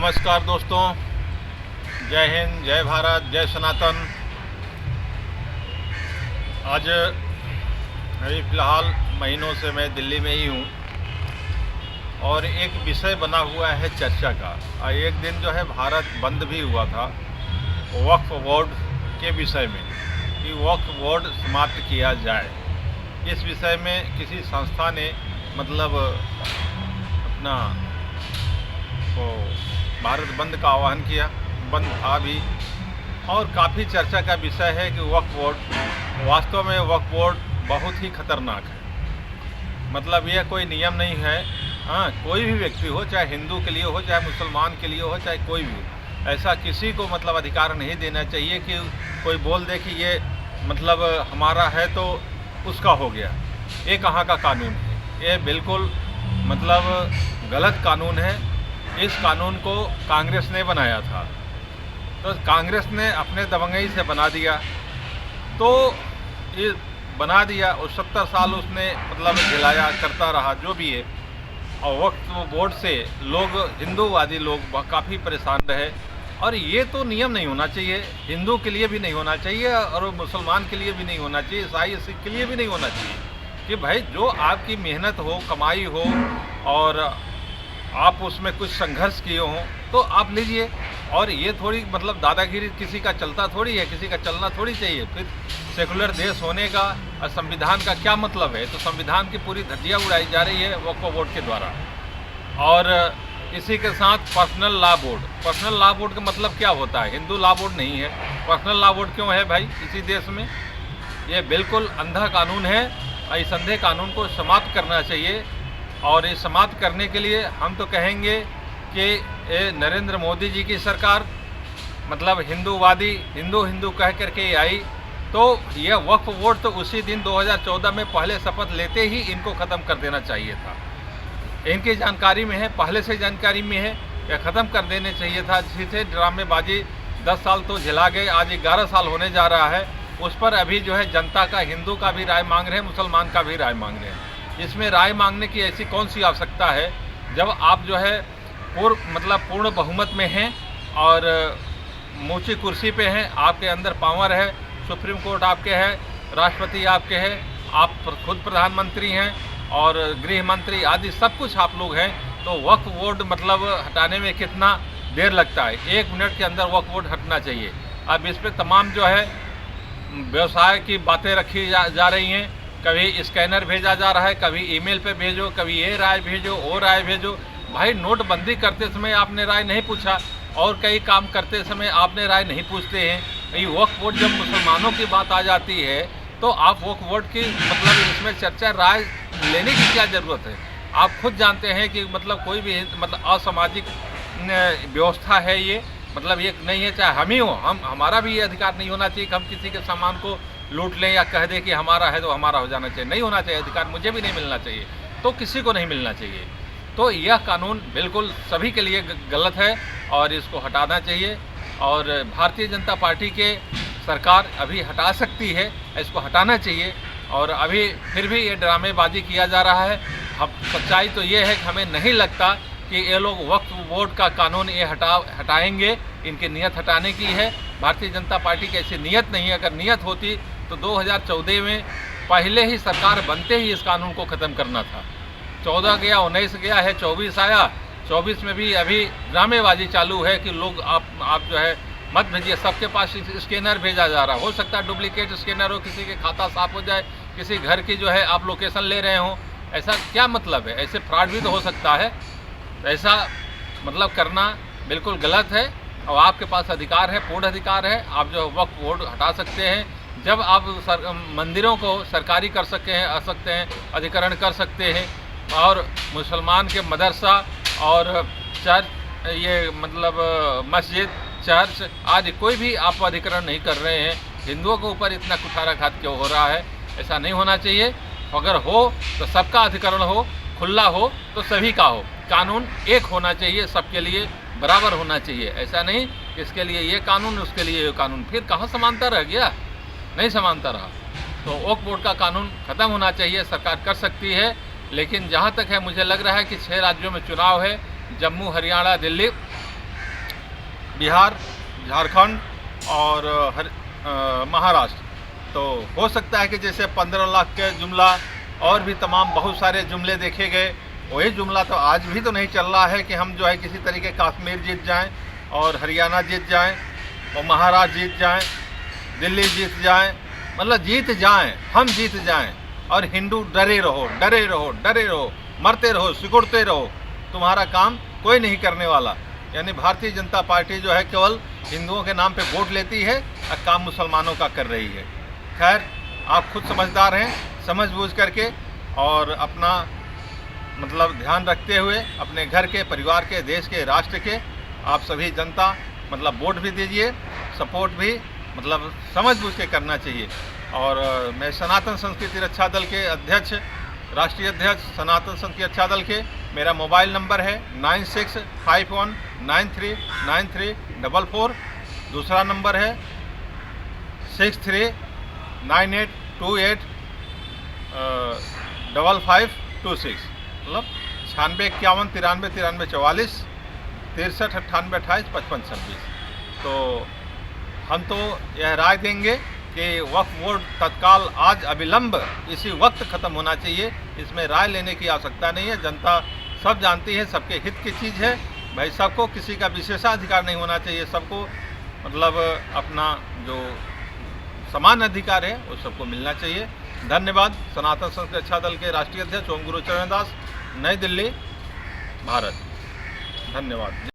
नमस्कार दोस्तों, जय हिंद, जय भारत, जय सनातन। आज अभी फ़िलहाल महीनों से मैं दिल्ली में ही हूँ और एक विषय बना हुआ है चर्चा का। एक दिन जो है भारत बंद भी हुआ था वक्फ बोर्ड के विषय में कि वक्फ बोर्ड समाप्त किया जाए। इस विषय में किसी संस्था ने मतलब अपना तो भारत बंद का आह्वान किया, बंद था भी, और काफ़ी चर्चा का विषय है कि वक्फ बोर्ड वास्तव में वक्फ बोर्ड बहुत ही खतरनाक है। मतलब यह कोई नियम नहीं है। हाँ, कोई भी व्यक्ति हो, चाहे हिंदू के लिए हो, चाहे मुसलमान के लिए हो, चाहे कोई भी हो, ऐसा किसी को मतलब अधिकार नहीं देना चाहिए कि कोई बोल दे कि ये मतलब हमारा है तो उसका हो गया। ये कहाँ का कानून है? ये बिल्कुल मतलब गलत कानून है। इस कानून को कांग्रेस ने बनाया था, तो कांग्रेस ने अपने दबंगई से बना दिया, तो ये बना दिया और 70 साल उसने मतलब झेलाया, करता रहा जो भी है। और वक्फ बोर्ड से लोग, हिंदूवादी लोग काफ़ी परेशान रहे। और ये तो नियम नहीं होना चाहिए, हिंदू के लिए भी नहीं होना चाहिए और मुसलमान के लिए भी नहीं होना चाहिए, ईसाई सिख के लिए भी नहीं होना चाहिए कि भाई जो आपकी मेहनत हो, कमाई हो और आप उसमें कुछ संघर्ष किए हों तो आप लीजिए। और ये थोड़ी मतलब दादागिरी किसी का चलता थोड़ी है, किसी का चलना थोड़ी चाहिए। फिर सेकुलर देश होने का और संविधान का क्या मतलब है? तो संविधान की पूरी धज्जियाँ उड़ाई जा रही है वक्फ बोर्ड के द्वारा। और इसी के साथ personal law board, personal law board का मतलब क्या होता है? हिंदू लॉ बोर्ड नहीं है, पर्सनल लॉ बोर्ड क्यों है भाई इसी देश में? ये बिल्कुल अंधा कानून है और इस अंधे कानून को समाप्त करना चाहिए। और ये समाप्त करने के लिए हम तो कहेंगे कि ये नरेंद्र मोदी जी की सरकार मतलब हिंदूवादी, हिंदू कह करके आई, तो यह वक्फ बोर्ड तो उसी दिन 2014 में पहले शपथ लेते ही इनको ख़त्म कर देना चाहिए था। इनकी जानकारी में है, पहले से जानकारी में है, यह ख़त्म कर देने चाहिए था। जिसे ड्रामेबाजी 10 साल तो झेला गए, आज 11 साल होने जा रहा है, उस पर अभी जो है जनता का, हिंदू का भी राय मांग रहे हैं, मुसलमान का भी राय मांग रहे हैं। इसमें राय मांगने की ऐसी कौन सी आवश्यकता है जब आप जो है पूर्ण बहुमत में हैं और ऊंची कुर्सी पे हैं, आपके अंदर पावर है, सुप्रीम कोर्ट आपके है, राष्ट्रपति आपके है, आप खुद प्रधानमंत्री हैं और गृह मंत्री आदि सब कुछ आप लोग हैं। तो वक्फ बोर्ड मतलब हटाने में कितना देर लगता है? 1 मिनट के अंदर वक्फ बोर्ड हटना चाहिए। अब इस पर तमाम जो है व्यवसाय की बातें रखी जा रही हैं। कभी स्कैनर भेजा जा रहा है, कभी ईमेल पे भेजो, कभी ये राय भेजो, वो राय भेजो। भाई नोटबंदी करते समय आपने राय नहीं पूछा और कई काम करते समय आपने राय नहीं पूछते हैं। ये वक्फ बोर्ड जब मुसलमानों की बात आ जाती है तो आप वक्फ बोर्ड की मतलब इसमें चर्चा, राय लेने की क्या ज़रूरत है? आप खुद जानते हैं कि मतलब कोई भी मतलब असामाजिक व्यवस्था है ये, मतलब ये नहीं है। चाहे हम ही हो, हमारा भी ये अधिकार नहीं होना चाहिए कि हम किसी के सामान को लूट लें या कह दें कि हमारा है तो हमारा हो जाना चाहिए। नहीं होना चाहिए अधिकार, मुझे भी नहीं मिलना चाहिए, तो किसी को नहीं मिलना चाहिए। तो यह कानून बिल्कुल सभी के लिए गलत है और इसको हटाना चाहिए। और भारतीय जनता पार्टी के सरकार अभी हटा सकती है, इसको हटाना चाहिए। और अभी फिर भी ये ड्रामेबाजी किया जा रहा है। अब सच्चाई तो ये है कि हमें नहीं लगता कि ये लोग वक्फ बोर्ड का कानून ये हटाएंगे। इनकी नीयत हटाने की है। भारतीय जनता पार्टी की ऐसी नीयत नहीं है। अगर नीयत होती तो 2014 में पहले ही सरकार बनते ही इस कानून को ख़त्म करना था। 14 गया, 19 गया है, 24 आया, 24 में भी अभी ड्रामेबाजी चालू है कि लोग आप जो है मत भेजिए। सबके पास स्कैनर भेजा जा रहा है। हो सकता है डुप्लीकेट स्कैनर हो, किसी के खाता साफ हो जाए, किसी घर की जो है आप लोकेशन ले रहे हो। ऐसा क्या मतलब है? ऐसे फ्रॉड भी तो हो सकता है। ऐसा मतलब करना बिल्कुल गलत है और आपके पास अधिकार है, पूर्ण अधिकार है। आप जो वक्फ बोर्ड हटा सकते हैं जब आप मंदिरों को सरकारी कर सकते हैं, अधिकरण कर सकते हैं। और मुसलमान के मदरसा और चर्च, ये मतलब मस्जिद, चर्च आदि कोई भी आप अधिकरण नहीं कर रहे हैं। हिंदुओं के ऊपर इतना कुठाराघात क्यों हो रहा है? ऐसा नहीं होना चाहिए। अगर हो तो सबका अधिकरण हो, खुला हो तो सभी का हो। कानून एक होना चाहिए, सबके लिए बराबर होना चाहिए। ऐसा नहीं इसके लिए ये कानून, उसके लिए ये कानून। फिर कहाँ समानता रह गया? नहीं समानता रहा। तो वक्फ बोर्ड का कानून ख़त्म होना चाहिए। सरकार कर सकती है, लेकिन जहाँ तक है मुझे लग रहा है कि 6 राज्यों में चुनाव है, जम्मू, हरियाणा, दिल्ली, बिहार, झारखंड और महाराष्ट्र। तो हो सकता है कि जैसे 15 लाख के जुमला और भी तमाम बहुत सारे जुमले देखे गए, वही जुमला तो आज भी तो नहीं चल रहा है कि हम जो है किसी तरीके कश्मीर जीत जाएं और हरियाणा जीत जाएं और महाराष्ट्र जीत जाएं, दिल्ली जीत जाएं, मतलब जीत जाएं, हम जीत जाएं और हिंदू डरे रहो, डरे रहो, डरे रहो, मरते रहो, सिकुड़ते रहो, तुम्हारा काम कोई नहीं करने वाला। यानी भारतीय जनता पार्टी जो है केवल हिंदुओं के नाम पे वोट लेती है और काम मुसलमानों का कर रही है। खैर, आप खुद समझदार हैं, समझ बूझ करके और अपना मतलब ध्यान रखते हुए अपने घर के, परिवार के, देश के, राष्ट्र के आप सभी जनता मतलब वोट भी दीजिए, सपोर्ट भी मतलब समझ बूझ के करना चाहिए। और मैं सनातन संस्कृति रक्षा दल के अध्यक्ष, राष्ट्रीय अध्यक्ष सनातन संस्कृति रक्षा दल के, मेरा मोबाइल नंबर है 9651939344। दूसरा नंबर है 6398285526, मतलब 9651939344 6398285526। तो हम तो यह राय देंगे कि वक्फ बोर्ड तत्काल आज अविलंब इसी वक्त ख़त्म होना चाहिए। इसमें राय लेने की आवश्यकता नहीं है, जनता सब जानती है, सबके हित की चीज़ है भाई। सबको किसी का विशेषाधिकार नहीं होना चाहिए, सबको मतलब अपना जो समान अधिकार है वो सबको मिलना चाहिए। धन्यवाद। सनातन संस्कृति रक्षा दल के राष्ट्रीय अध्यक्ष ओम गुरु चरण दास, नई दिल्ली, भारत। धन्यवाद।